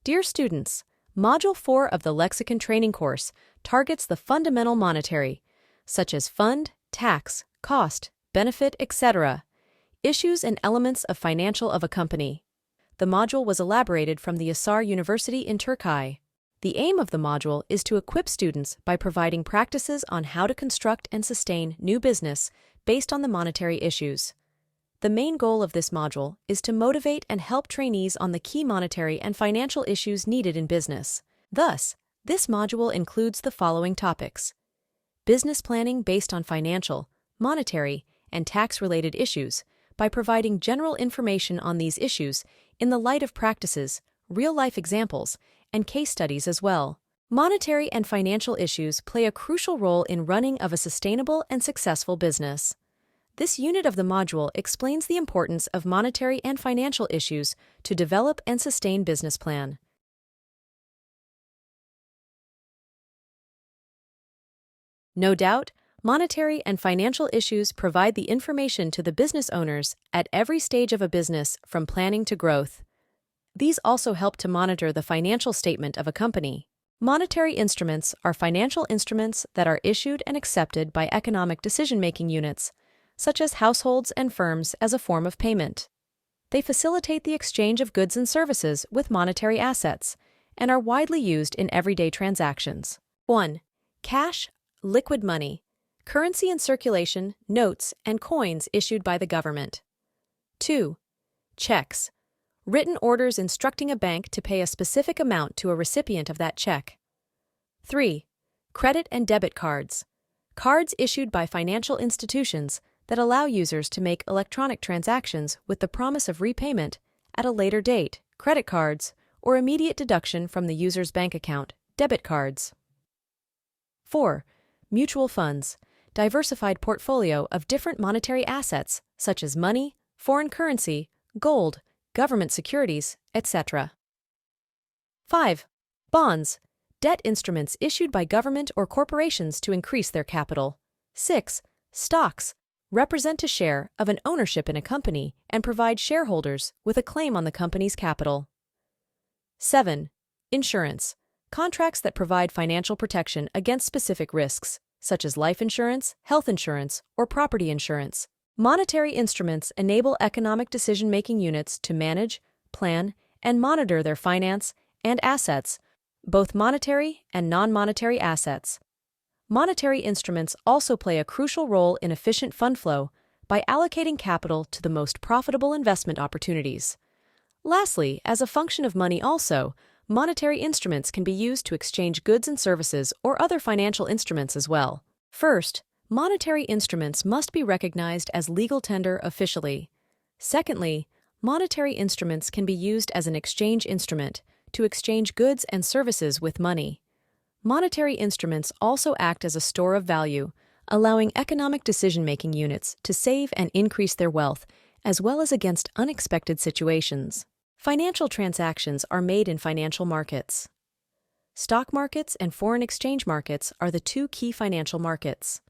Dear students, Module 4 of the Lexicon Training course targets the fundamental monetary, such as fund, tax, cost, benefit, etc., issues and elements of financial of a company. The module was elaborated from the Hisar University in Turkey. The aim of the module is to equip students by providing practices on how to construct and sustain new business based on the monetary issues. The main goal of this module is to motivate and help trainees on the key monetary and financial issues needed in business. Thus, this module includes the following topics: business planning based on financial, monetary, and tax-related issues by providing general information on these issues in the light of practices, real-life examples, and case studies as well. Monetary and financial issues play a crucial role in running of a sustainable and successful business. This unit of the module explains the importance of monetary and financial issues to develop and sustain business plan. No doubt, monetary and financial issues provide the information to the business owners at every stage of a business from planning to growth. These also help to monitor the financial statement of a company. Monetary instruments are financial instruments that are issued and accepted by economic decision-making units, such as households and firms, as a form of payment. They facilitate the exchange of goods and services with monetary assets and are widely used in everyday transactions. 1. Cash, liquid money, currency in circulation, notes, and coins issued by the government. 2. Checks, written orders instructing a bank to pay a specific amount to a recipient of that check. 3. Credit and debit cards, cards issued by financial institutions that allow users to make electronic transactions with the promise of repayment at a later date, credit cards, or immediate deduction from the user's bank account, debit cards. 4. Mutual funds, diversified portfolio of different monetary assets such as money, foreign currency, gold, government securities, etc. 5. Bonds, debt instruments issued by government or corporations to increase their capital. 6. Stocks, represent a share of an ownership in a company and provide shareholders with a claim on the company's capital. 7. Insurance, contracts that provide financial protection against specific risks, such as life insurance, health insurance, or property insurance. Monetary instruments enable economic decision-making units to manage, plan, and monitor their finance and assets, both monetary and non-monetary assets. Monetary instruments also play a crucial role in efficient fund flow by allocating capital to the most profitable investment opportunities. Lastly, as a function of money also, monetary instruments can be used to exchange goods and services or other financial instruments as well. First, monetary instruments must be recognized as legal tender officially. Secondly, monetary instruments can be used as an exchange instrument to exchange goods and services with money. Monetary instruments also act as a store of value, allowing economic decision-making units to save and increase their wealth, as well as against unexpected situations. Financial transactions are made in financial markets. Stock markets and foreign exchange markets are the two key financial markets.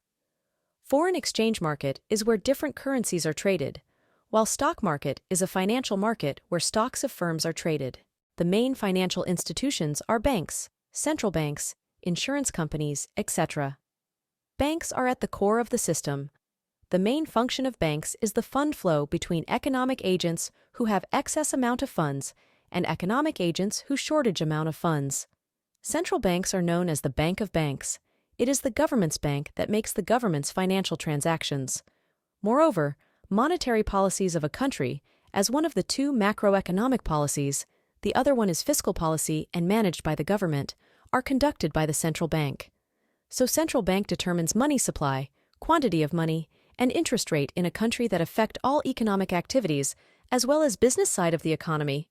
Foreign exchange market is where different currencies are traded, while stock market is a financial market where stocks of firms are traded. The main financial institutions are banks, central banks, insurance companies, etc. Banks are at the core of the system. The main function of banks is the fund flow between economic agents who have excess amount of funds and economic agents who shortage amount of funds. Central banks are known as the Bank of Banks. It is the government's bank that makes the government's financial transactions. Moreover, monetary policies of a country, as one of the two macroeconomic policies, the other one is fiscal policy and managed by the government, are conducted by the central bank. So central bank determines money supply, quantity of money, and interest rate in a country that affect all economic activities, as well as business side of the economy.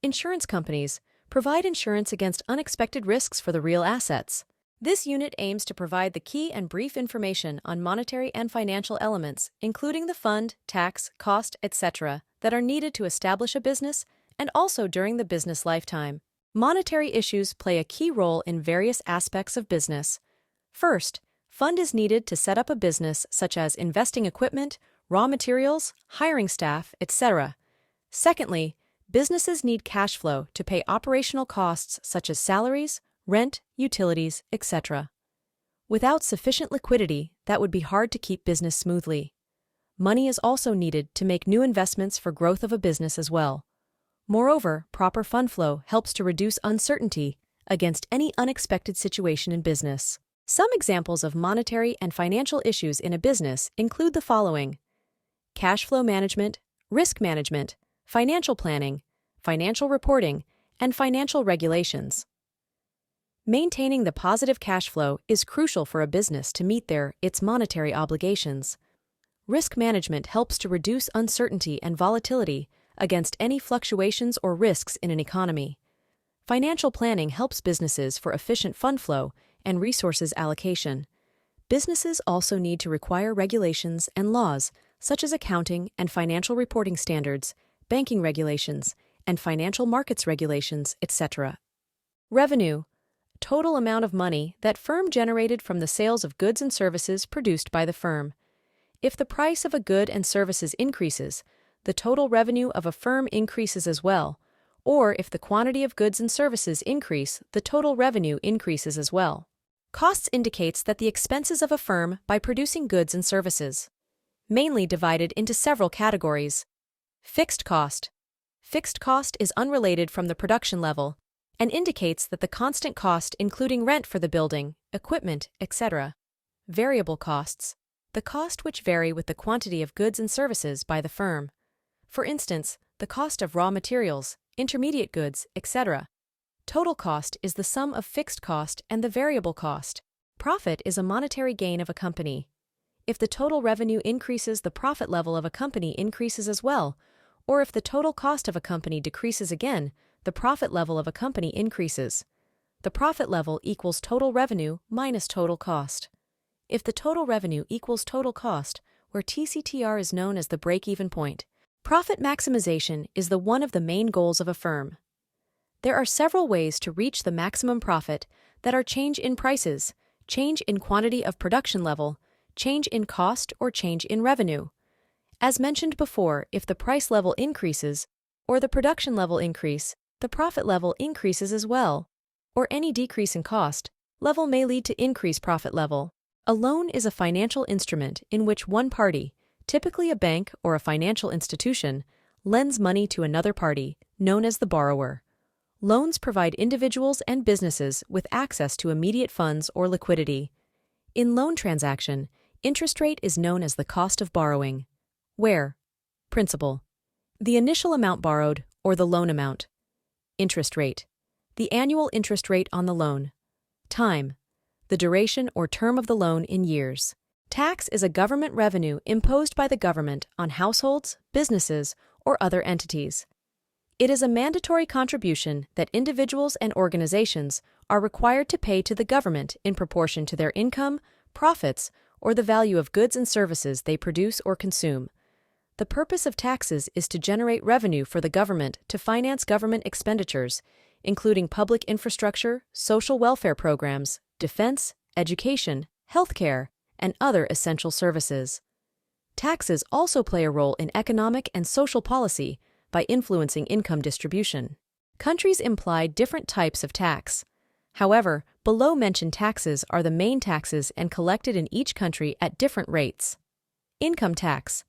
Insurance companies provide insurance against unexpected risks for the real assets. This unit aims to provide the key and brief information on monetary and financial elements, including the fund, tax, cost, etc., that are needed to establish a business and also during the business lifetime. Monetary issues play a key role in various aspects of business. First, fund is needed to set up a business such as investing equipment, raw materials, hiring staff, etc. Secondly, Businesses need cash flow to pay operational costs such as salaries, rent, utilities, etc. Without sufficient liquidity, that would be hard to keep business smoothly. Money is also needed to make new investments for growth of a business as well. Moreover, proper fund flow helps to reduce uncertainty against any unexpected situation in business. Some examples of monetary and financial issues in a business include the following: cash flow management, risk management, financial planning, financial reporting, and financial regulations. Maintaining the positive cash flow is crucial for a business to meet its monetary obligations. Risk management helps to reduce uncertainty and volatility against any fluctuations or risks in an economy. Financial planning helps businesses for efficient fund flow and resources allocation. Businesses also need to require regulations and laws such as accounting and financial reporting standards, banking regulations, and financial markets regulations, etc. Revenue: total amount of money that firm generated from the sales of goods and services produced by the firm. If the price of a good and services increases, the total revenue of a firm increases as well, or if the quantity of goods and services increase, the total revenue increases as well. Costs indicates that the expenses of a firm by producing goods and services. Mainly divided into several categories. Fixed cost. Fixed cost is unrelated from the production level and indicates that the constant cost including rent for the building, equipment, etc. Variable costs. The cost which vary with the quantity of goods and services by the firm. For instance, the cost of raw materials, intermediate goods, etc. Total cost is the sum of fixed cost and the variable cost. Profit is a monetary gain of a company. If the total revenue increases, the profit level of a company increases as well, or if the total cost of a company decreases again, the profit level of a company increases. The profit level equals total revenue minus total cost. If the total revenue equals total cost, where TCTR is known as the break-even point, profit maximization is one of the main goals of a firm. There are several ways to reach the maximum profit that are change in prices, change in quantity of production level, change in cost, or change in revenue. As mentioned before, if the price level increases or the production level increase, the profit level increases as well, or any decrease in cost level may lead to increased profit level. A loan is a financial instrument in which one party, typically a bank or a financial institution, lends money to another party, known as the borrower. Loans provide individuals and businesses with access to immediate funds or liquidity. In loan transaction, interest rate is known as the cost of borrowing. Where? Principal. The initial amount borrowed, or the loan amount. Interest rate. The annual interest rate on the loan. Time. The duration or term of the loan in years. Tax is a government revenue imposed by the government on households, businesses, or other entities. It is a mandatory contribution that individuals and organizations are required to pay to the government in proportion to their income, profits, or the value of goods and services they produce or consume. The purpose of taxes is to generate revenue for the government to finance government expenditures, including public infrastructure, social welfare programs, defense, education, healthcare, and other essential services. Taxes also play a role in economic and social policy by influencing income distribution. Countries imply different types of tax. However, below-mentioned taxes are the main taxes and collected in each country at different rates. Income tax.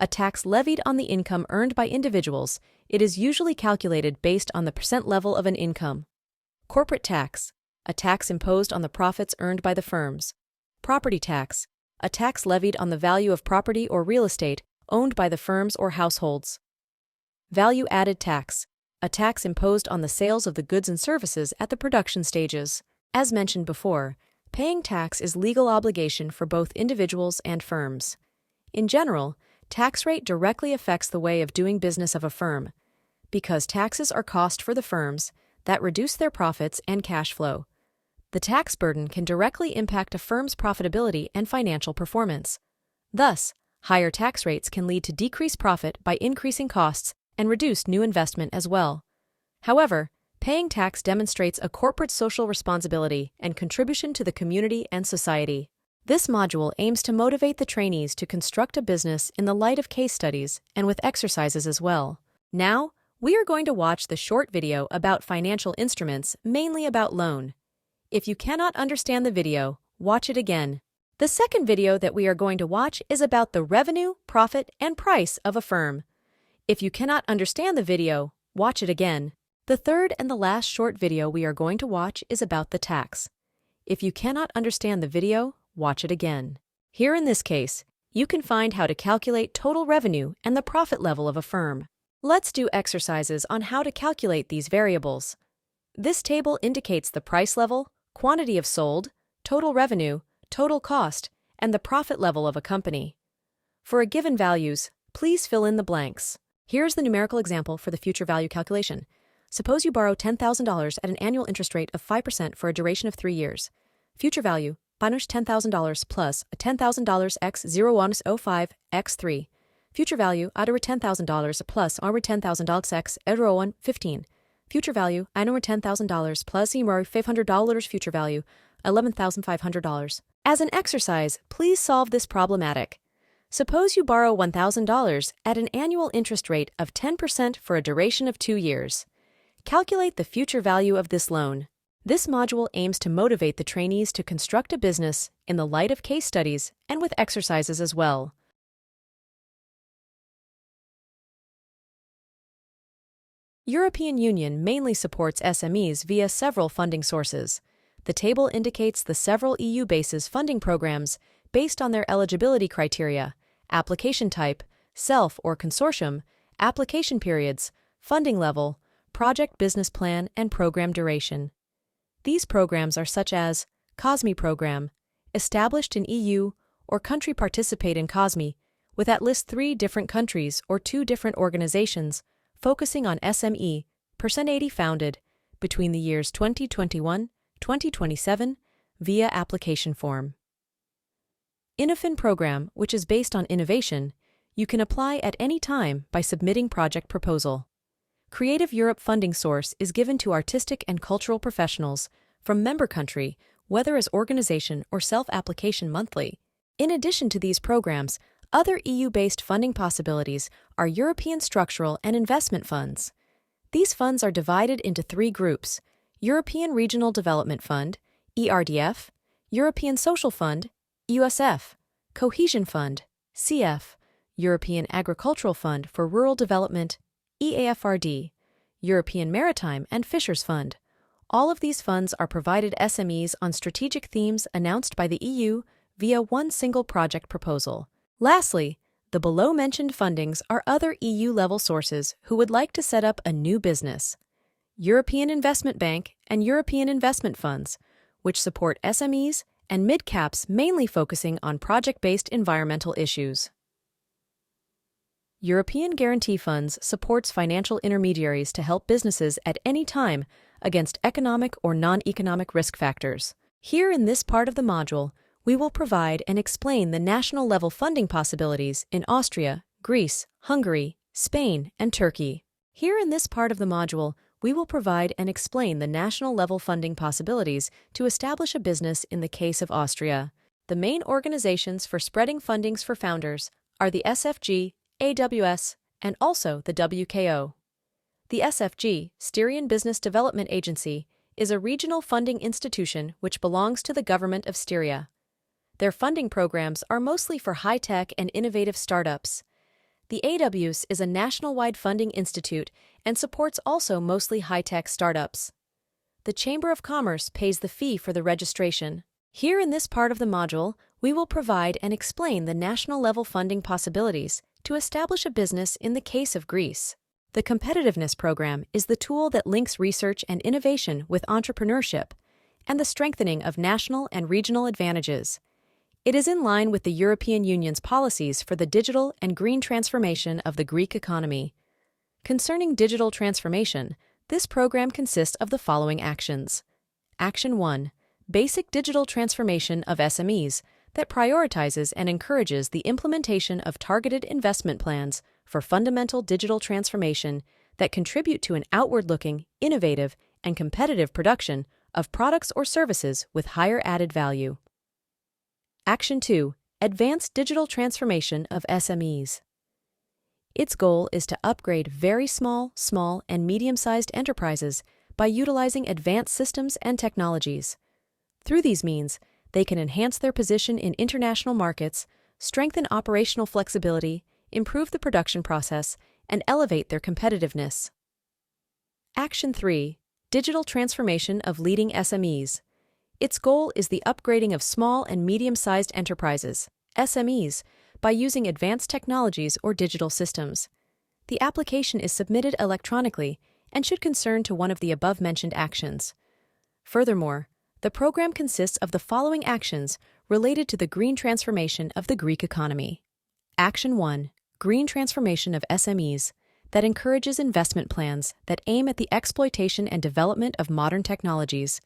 A tax levied on the income earned by individuals. It is usually calculated based on the percent level of an income. Corporate tax. A tax imposed on the profits earned by the firms. Property tax. A tax levied on the value of property or real estate owned by the firms or households. Value-added tax. A tax imposed on the sales of the goods and services at the production stages. As mentioned before, paying tax is legal obligation for both individuals and firms. In general, tax rate directly affects the way of doing business of a firm. Because taxes are cost for the firms that reduce their profits and cash flow. The tax burden can directly impact a firm's profitability and financial performance. Thus, higher tax rates can lead to decreased profit by increasing costs and reduced new investment as well. However, paying tax demonstrates a corporate social responsibility and contribution to the community and society. This module aims to motivate the trainees to construct a business in the light of case studies and with exercises as well. Now, We are going to watch the short video about financial instruments, mainly about loan. If you cannot understand the video, watch it again. The second video that we are going to watch is about the revenue, profit, and price of a firm. If you cannot understand the video, watch it again. The third and the last short video we are going to watch is about the tax. If you cannot understand the video, watch it again. Here in this case, you can find how to calculate total revenue and the profit level of a firm. Let's do exercises on how to calculate these variables. This table indicates the price level, quantity of sold, total revenue, total cost, and the profit level of a company. For a given values, please fill in the blanks. Here's the numerical example for the future value calculation. Suppose you borrow $10,000 at an annual interest rate of 5% for a duration of 3 years. Future value, minus $10,000 plus a $10,000 x 0105 x 3. Future value, over $10,000 plus over $10,000 x 0115. Future value, over $10,000 plus $500 future value, $11,500. As an exercise, please solve this problematic. Suppose you borrow $1,000 at an annual interest rate of 10% for a duration of 2 years. Calculate the future value of this loan. This module aims to motivate the trainees to construct a business in the light of case studies and with exercises as well. European Union mainly supports SMEs via several funding sources. The table indicates the several EU bases funding programs based on their eligibility criteria, application type, self or consortium, application periods, funding level, project business plan, and program duration. These programs are such as COSME program, established in EU or country participate in COSME, with at least 3 different countries or 2 different organizations focusing on SME, %80 founded, between the years 2021-2027 via application form. Innofin program, which is based on innovation, you can apply at any time by submitting project proposal. Creative Europe funding source is given to artistic and cultural professionals from member country, whether as organization or self-application monthly. In addition to these programs, other EU-based funding possibilities are European structural and investment funds. These funds are divided into 3 groups: European Regional Development Fund, ERDF, European Social Fund, USF, Cohesion Fund, CF, European Agricultural Fund for Rural Development, EAFRD, European Maritime and Fisheries Fund. All of these funds are provided SMEs on strategic themes announced by the EU via one single project proposal. Lastly, the below-mentioned fundings are other EU-level sources who would like to set up a new business. European Investment Bank and European Investment Funds, which support SMEs and mid-caps mainly focusing on project-based environmental issues. European Guarantee Funds supports financial intermediaries to help businesses at any time against economic or non-economic risk factors. Here in this part of the module, we will provide and explain the national-level funding possibilities in Austria, Greece, Hungary, Spain, and Turkey. Here in this part of the module, we will provide and explain the national-level funding possibilities to establish a business in the case of Austria. The main organizations for spreading fundings for founders are the SFG, AWS, and also the WKO. The SFG, Styrian Business Development Agency, is a regional funding institution which belongs to the government of Styria. Their funding programs are mostly for high-tech and innovative startups. The AWS is a national-wide funding institute and supports also mostly high-tech startups. The Chamber of Commerce pays the fee for the registration. Here in this part of the module, we will provide and explain the national-level funding possibilities to establish a business in the case of Greece. The Competitiveness Program is the tool that links research and innovation with entrepreneurship and the strengthening of national and regional advantages. It is in line with the European Union's policies for the digital and green transformation of the Greek economy. Concerning digital transformation, this program consists of the following actions. Action 1. Basic digital transformation of SMEs that prioritizes and encourages the implementation of targeted investment plans for fundamental digital transformation that contribute to an outward-looking, innovative, and competitive production of products or services with higher added value. Action 2. Advanced digital transformation of SMEs. Its goal is to upgrade very small, and medium-sized enterprises by utilizing advanced systems and technologies. Through these means, they can enhance their position in international markets, strengthen operational flexibility, improve the production process, and elevate their competitiveness. Action 3. Digital transformation of leading SMEs. Its goal is the upgrading of small and medium-sized enterprises, SMEs, by using advanced technologies or digital systems. The application is submitted electronically and should concern to one of the above-mentioned actions. Furthermore, the program consists of the following actions related to the green transformation of the Greek economy. Action 1. Green transformation of SMEs, that encourages investment plans that aim at the exploitation and development of modern technologies,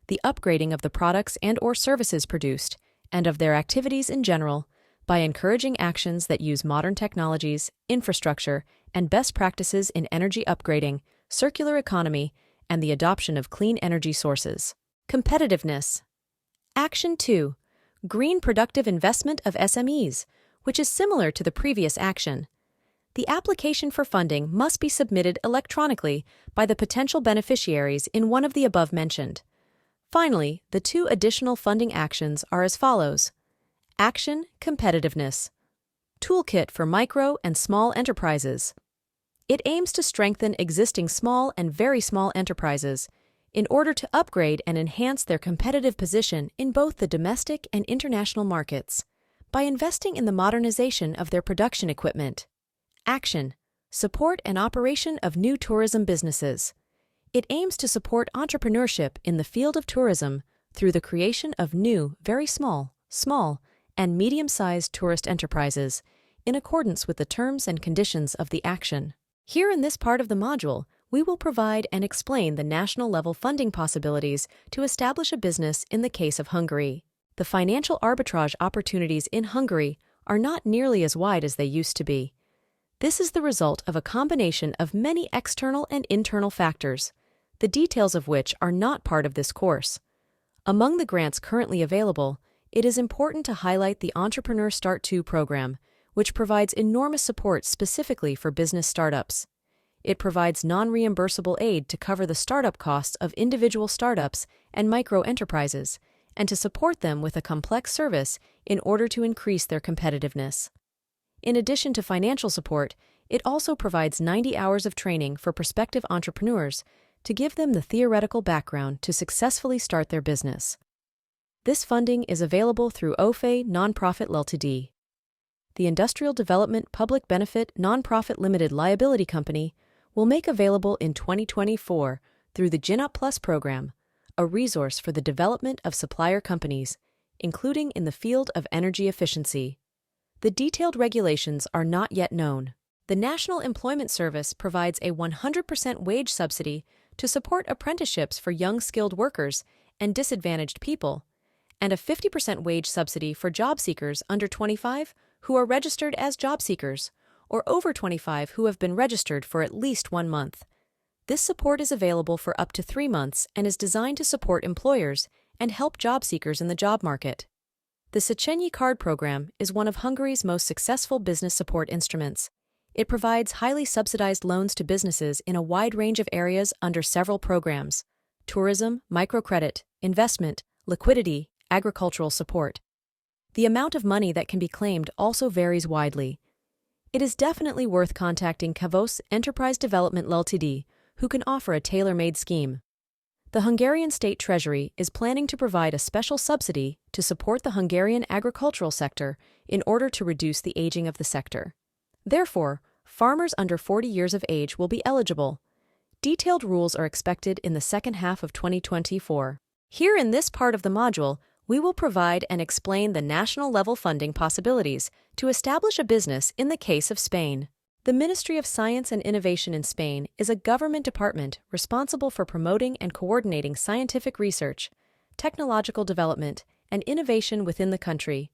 the upgrading of the products and/or services produced, and of their activities in general, by encouraging actions that use modern technologies, infrastructure, and best practices in energy upgrading, circular economy, and the adoption of clean energy sources. Competitiveness. Action 2. Green productive investment of SMEs, which is similar to the previous action. The application for funding must be submitted electronically by the potential beneficiaries in one of the above mentioned. Finally, the two additional funding actions are as follows. Action Competitiveness. Toolkit for micro and small enterprises. It aims to strengthen existing small and very small enterprises in order to upgrade and enhance their competitive position in both the domestic and international markets by investing in the modernization of their production equipment. Action. Support and operation of new tourism businesses. It aims to support entrepreneurship in the field of tourism through the creation of new, very small, and medium-sized tourist enterprises in accordance with the terms and conditions of the action. Here in this part of the module, we will provide and explain the national-level funding possibilities to establish a business in the case of Hungary. The financial arbitrage opportunities in Hungary are not nearly as wide as they used to be. This is the result of a combination of many external and internal factors, the details of which are not part of this course. Among the grants currently available, it is important to highlight the Entrepreneur Start 2 program, which provides enormous support specifically for business startups. It provides non-reimbursable aid to cover the startup costs of individual startups and micro-enterprises, and to support them with a complex service in order to increase their competitiveness. In addition to financial support, it also provides 90 hours of training for prospective entrepreneurs to give them the theoretical background to successfully start their business. This funding is available through OFE Nonprofit Ltd. The Industrial Development Public Benefit Nonprofit Limited Liability Company will make available in 2024 through the GinUp Plus program, a resource for the development of supplier companies, including in the field of energy efficiency. The detailed regulations are not yet known. The National Employment Service provides a 100% wage subsidy to support apprenticeships for young skilled workers and disadvantaged people, and a 50% wage subsidy for job seekers under 25 who are registered as job seekers, or over 25 who have been registered for at least 1 month. This support is available for up to 3 months and is designed to support employers and help job seekers in the job market. The Széchenyi Card program is one of Hungary's most successful business support instruments. It provides highly subsidized loans to businesses in a wide range of areas under several programs: tourism, microcredit, investment, liquidity, agricultural support. The amount of money that can be claimed also varies widely. It is definitely worth contacting Kavos Enterprise Development Ltd, who can offer a tailor-made scheme. The Hungarian State Treasury is planning to provide a special subsidy to support the Hungarian agricultural sector in order to reduce the aging of the sector. Therefore, farmers under 40 years of age will be eligible. Detailed rules are expected in the second half of 2024. Here in this part of the module, we will provide and explain the national-level funding possibilities to establish a business in the case of Spain. The Ministry of Science and Innovation in Spain is a government department responsible for promoting and coordinating scientific research, technological development, and innovation within the country.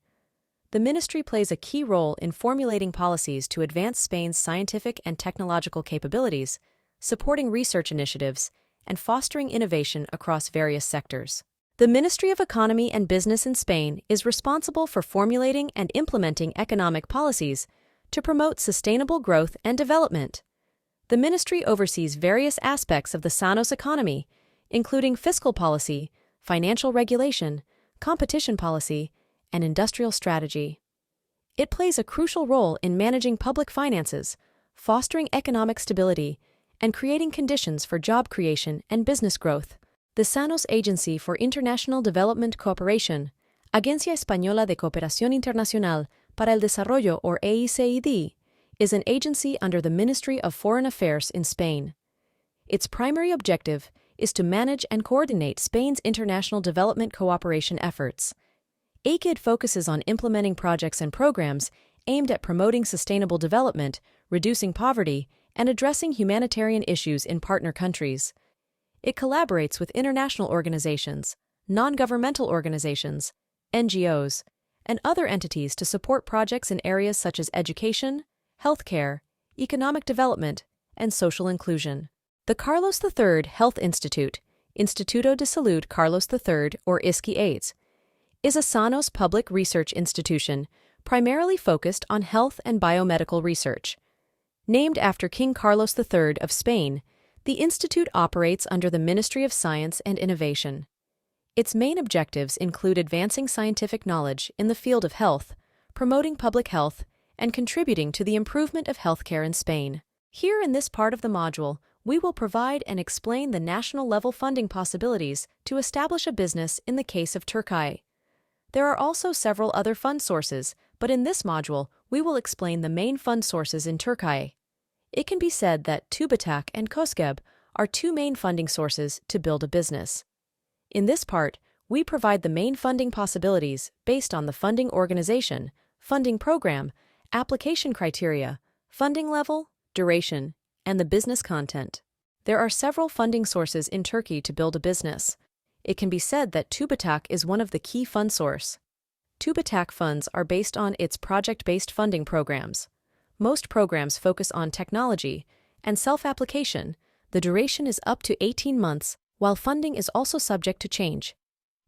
The ministry plays a key role in formulating policies to advance Spain's scientific and technological capabilities, supporting research initiatives, and fostering innovation across various sectors. The Ministry of Economy and Business in Spain is responsible for formulating and implementing economic policies to promote sustainable growth and development. The ministry oversees various aspects of the Sanos economy, including fiscal policy, financial regulation, competition policy, and industrial strategy. It plays a crucial role in managing public finances, fostering economic stability, and creating conditions for job creation and business growth. The Sanos Agency for International Development Cooperation, Agencia Española de Cooperación Internacional para el Desarrollo or AECID, is an agency under the Ministry of Foreign Affairs in Spain. Its primary objective is to manage and coordinate Spain's international development cooperation efforts. ACID focuses on implementing projects and programs aimed at promoting sustainable development, reducing poverty, and addressing humanitarian issues in partner countries. It collaborates with international organizations, non-governmental organizations, NGOs, and other entities to support projects in areas such as education, healthcare, economic development, and social inclusion. The Carlos III Health Institute, Instituto de Salud Carlos III, or ISCI-AIDS, is a Sanos public research institution primarily focused on health and biomedical research. Named after King Carlos III of Spain, the institute operates under the Ministry of Science and Innovation. Its main objectives include advancing scientific knowledge in the field of health, promoting public health, and contributing to the improvement of healthcare in Spain. Here in this part of the module, we will provide and explain the national-level funding possibilities to establish a business in the case of Turkey. There are also several other fund sources, but in this module, we will explain the main fund sources in Turkey. It can be said that TÜBİTAK and KOSGEB are two main funding sources to build a business. In this part, we provide the main funding possibilities based on the funding organization, funding program, application criteria, funding level, duration, and the business content. There are several funding sources in Turkey to build a business. It can be said that TÜBİTAK is one of the key fund source. TÜBİTAK funds are based on its project-based funding programs. Most programs focus on technology and self-application. The duration is up to 18 months, while funding is also subject to change.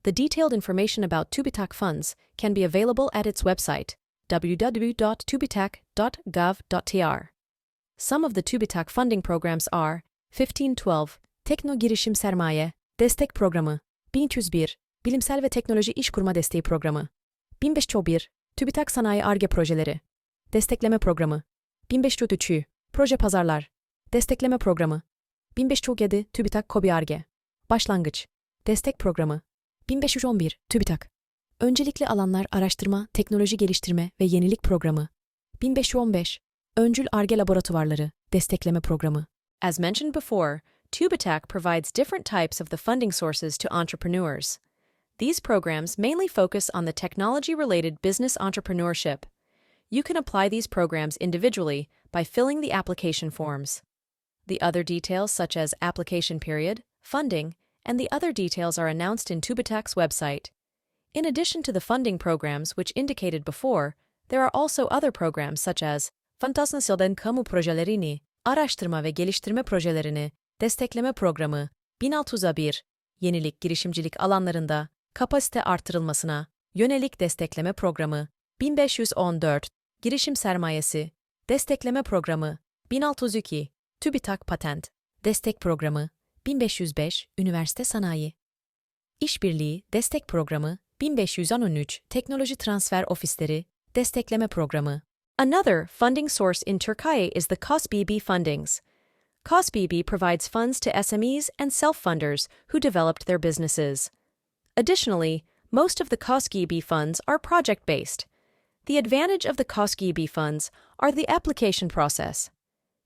The detailed information about TÜBİTAK funds can be available at its website, www.tubitak.gov.tr. Some of the TÜBİTAK funding programs are 1512 Tekno Girişim Sermaye Destek Programı, 1101 Bilimsel ve Teknoloji İş Kurma Desteği Programı, 1501 TÜBİTAK Sanayi Ar-Ge Projeleri Destekleme Programı, 1503 Proje Pazarlar Destekleme Programı, 1507 TÜBİTAK KOBİ Ar-Ge Başlangıç Destek Programı, 1511 TÜBİTAK Öncelikli Alanlar Araştırma, Teknoloji Geliştirme ve Yenilik Programı, 1515 Öncül Ar-Ge Laboratuvarları Destekleme Programı. As mentioned before, TÜBİTAK provides different types of the funding sources to entrepreneurs. These programs mainly focus on the technology-related business entrepreneurship. You can apply these programs individually by filling the application forms. The other details such as application period, funding, and the other details are announced in TÜBİTAK's website. In addition to the funding programs which indicated before, there are also other programs such as Fantasnasyonel Kamu Projelerini, Araştırma ve Geliştirme Projelerini, Destekleme Programı, 1601, Yenilik girişimcilik alanlarında kapasite artırılmasına yönelik destekleme programı, 1514, Girişim Sermayesi, Destekleme Programı, 1602, TÜBİTAK Patent, Destek Programı, 1505, Üniversite Sanayi. İşbirliği Destek Programı, 1513, Teknoloji Transfer Ofisleri, Destekleme Programı. Another funding source in Turkey is the KOSBB fundings. KOSBB provides funds to SMEs and self-funders who developed their businesses. Additionally, most of the KOSGB funds are project-based. The advantage of the KOSGB funds are the application process.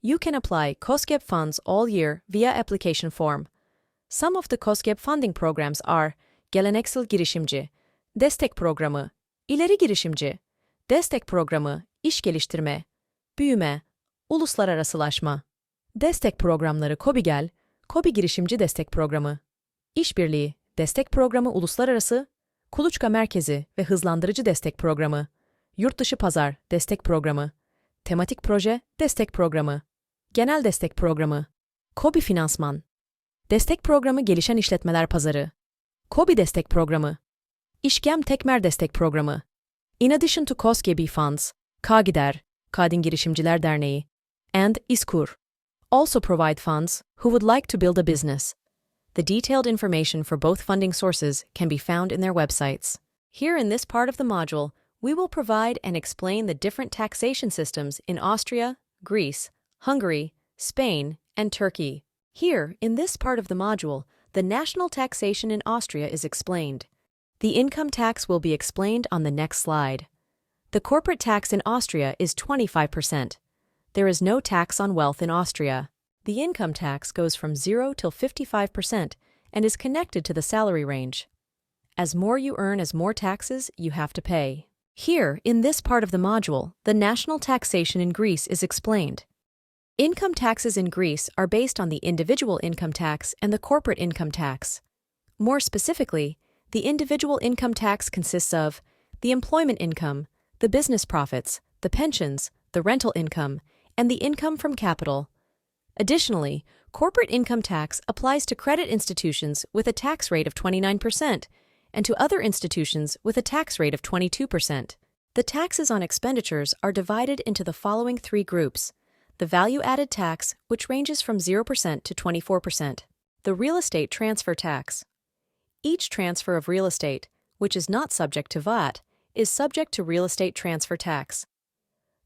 You can apply KOSGEB funds all year via application form. Some of the KOSGEB funding programs are Geleneksel Girişimci, Destek Programı, İleri Girişimci, Destek Programı, İş Geliştirme, Büyüme, Uluslararasılaşma. Destek programları KOBİGEL, KOBİ Girişimci Destek Programı, İşbirliği, Destek Programı Uluslararası, Kuluçka Merkezi ve Hızlandırıcı Destek Programı, Yurtdışı Pazar Destek Programı, Tematik Proje Destek Programı, Genel Destek Programı, KOBİ Finansman, Destek Programı Gelişen İşletmeler Pazarı, KOBİ Destek Programı, İşgem Tekmer Destek Programı. In addition to KOSGB funds, KAGİDER, Kadın Girişimciler Derneği, and İSKUR also provide funds who would like to build a business. The detailed information for both funding sources can be found in their websites. Here in this part of the module, we will provide and explain the different taxation systems in Austria, Greece, Hungary, Spain, and Turkey. Here, in this part of the module, the national taxation in Austria is explained. The income tax will be explained on the next slide. The corporate tax in Austria is 25%. There is no tax on wealth in Austria. The income tax goes from 0 till 55% and is connected to the salary range. As more you earn, as more taxes you have to pay. Here, in this part of the module, the national taxation in Greece is explained. Income taxes in Greece are based on the individual income tax and the corporate income tax. More specifically, the individual income tax consists of the employment income, the business profits, the pensions, the rental income, and the income from capital. Additionally, corporate income tax applies to credit institutions with a tax rate of 29% and to other institutions with a tax rate of 22%. The taxes on expenditures are divided into the following three groups: the value-added tax, which ranges from 0% to 24%, the real estate transfer tax. Each transfer of real estate, which is not subject to VAT, is subject to real estate transfer tax.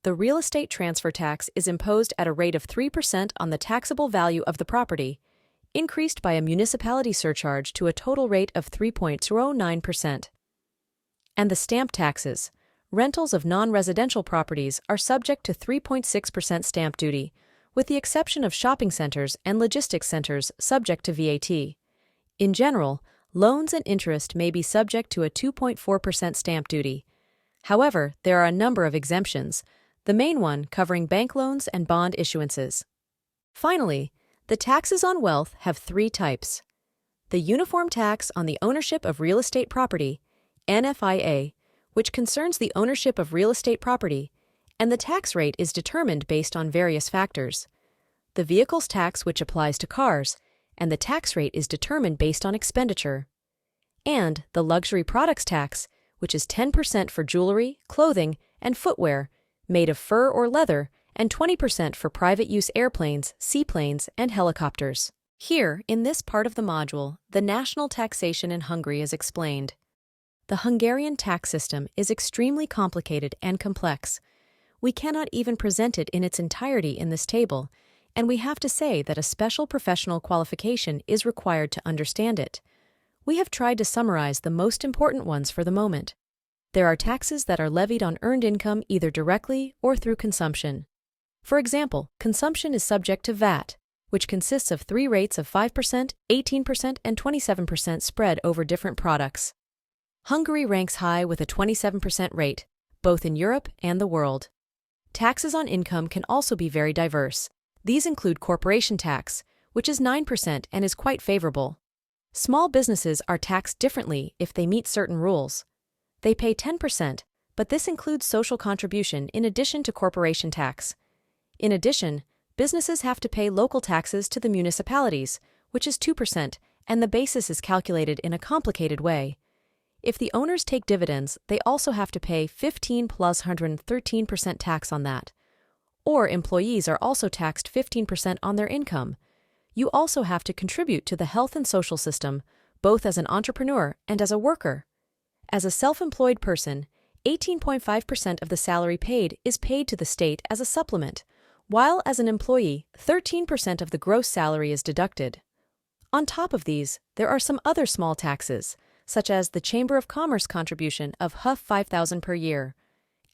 The real estate transfer tax is imposed at a rate of 3% on the taxable value of the property, increased by a municipality surcharge to a total rate of 3.09%. And the stamp taxes. Rentals of non-residential properties are subject to 3.6% stamp duty, with the exception of shopping centers and logistics centers subject to VAT. In general, loans and interest may be subject to a 2.4% stamp duty. However, there are a number of exemptions, the main one covering bank loans and bond issuances. Finally, the taxes on wealth have three types: the uniform tax on the ownership of real estate property, NFIA, which concerns the ownership of real estate property, and the tax rate is determined based on various factors. The vehicles tax, which applies to cars, and the tax rate is determined based on expenditure. And the luxury products tax, which is 10% for jewelry, clothing, and footwear made of fur or leather, and 20% for private use airplanes, seaplanes, and helicopters. Here, in this part of the module, the national taxation in Hungary is explained. The Hungarian tax system is extremely complicated and complex. We cannot even present it in its entirety in this table, and we have to say that a special professional qualification is required to understand it. We have tried to summarize the most important ones for the moment. There are taxes that are levied on earned income either directly or through consumption. For example, consumption is subject to VAT, which consists of three rates of 5%, 18%, and 27% spread over different products. Hungary ranks high with a 27% rate, both in Europe and the world. Taxes on income can also be very diverse. These include corporation tax, which is 9% and is quite favorable. Small businesses are taxed differently if they meet certain rules. They pay 10%, but this includes social contribution in addition to corporation tax. In addition, businesses have to pay local taxes to the municipalities, which is 2%, and the basis is calculated in a complicated way. If the owners take dividends, they also have to pay 15 plus 113% tax on that. Or employees are also taxed 15% on their income. You also have to contribute to the health and social system, both as an entrepreneur and as a worker. As a self-employed person, 18.5% of the salary paid is paid to the state as a supplement, while as an employee, 13% of the gross salary is deducted. On top of these, there are some other small taxes, such as the Chamber of Commerce contribution of $5,000 per year.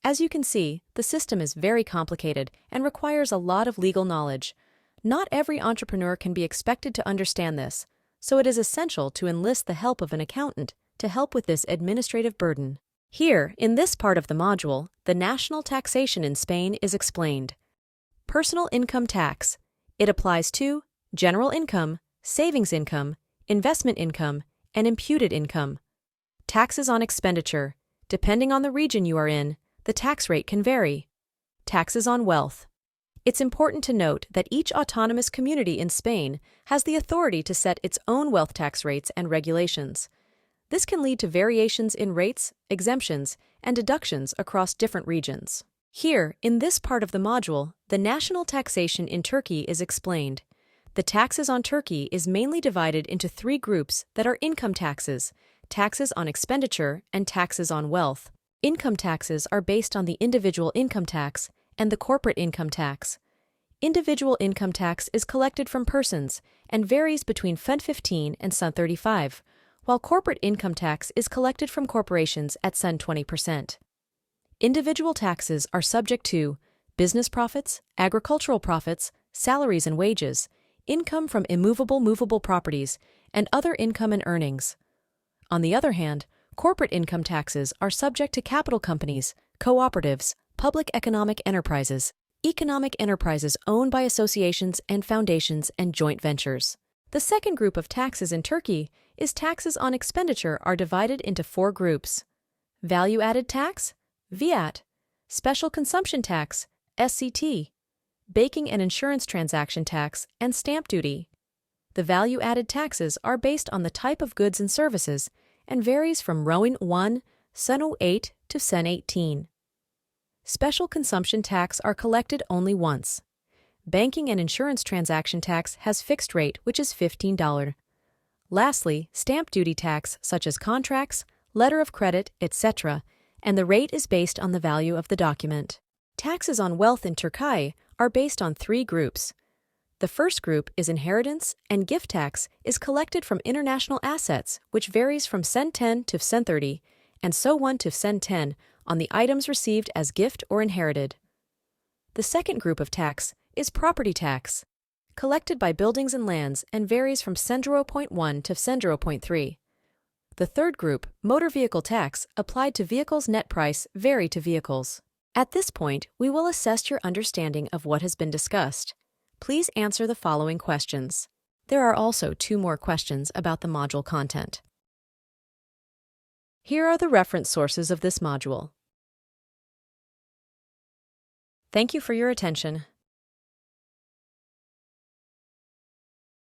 As you can see, the system is very complicated and requires a lot of legal knowledge. Not every entrepreneur can be expected to understand this, so it is essential to enlist the help of an accountant to help with this administrative burden. Here, in this part of the module, the national taxation in Spain is explained. Personal income tax. It applies to general income, savings income, investment income, and imputed income. Taxes on expenditure. Depending on the region you are in, the tax rate can vary. Taxes on wealth. It's important to note that each autonomous community in Spain has the authority to set its own wealth tax rates and regulations. This can lead to variations in rates, exemptions, and deductions across different regions. Here, in this part of the module, the national taxation in Turkey is explained. The taxes on Turkey is mainly divided into three groups that are income taxes, taxes on expenditure, and taxes on wealth. Income taxes are based on the individual income tax and the corporate income tax. Individual income tax is collected from persons and varies between Fund 15 and Sun 35, while corporate income tax is collected from corporations at Sun 20%. Individual taxes are subject to business profits, agricultural profits, salaries and wages, income from immovable movable properties, and other income and earnings. On the other hand, corporate income taxes are subject to capital companies, cooperatives, public economic enterprises owned by associations and foundations and joint ventures. The second group of taxes in Turkey is taxes on expenditure are divided into four groups: value-added tax, VAT, special consumption tax, SCT, banking and insurance transaction tax, and stamp duty. The value-added taxes are based on the type of goods and services and varies from Rowing 1, Sun 08 to Sun 18. Special consumption tax are collected only once. Banking and insurance transaction tax has fixed rate, which is $15. Lastly, stamp duty tax such as contracts, letter of credit, etc., and the rate is based on the value of the document. Taxes on wealth in Turkey are based on three groups. The first group is inheritance, and gift tax is collected from international assets, which varies from Sun 10 to Sun 30, and so on to Sun 10 on the items received as gift or inherited. The second group of tax is property tax, collected by buildings and lands and varies from Sun 0.1 to Sun 0.3. The third group, motor vehicle tax, applied to vehicles' net price, vary to vehicles. At this point, we will assess your understanding of what has been discussed. Please answer the following questions. There are also two more questions about the module content. Here are the reference sources of this module. Thank you for your attention.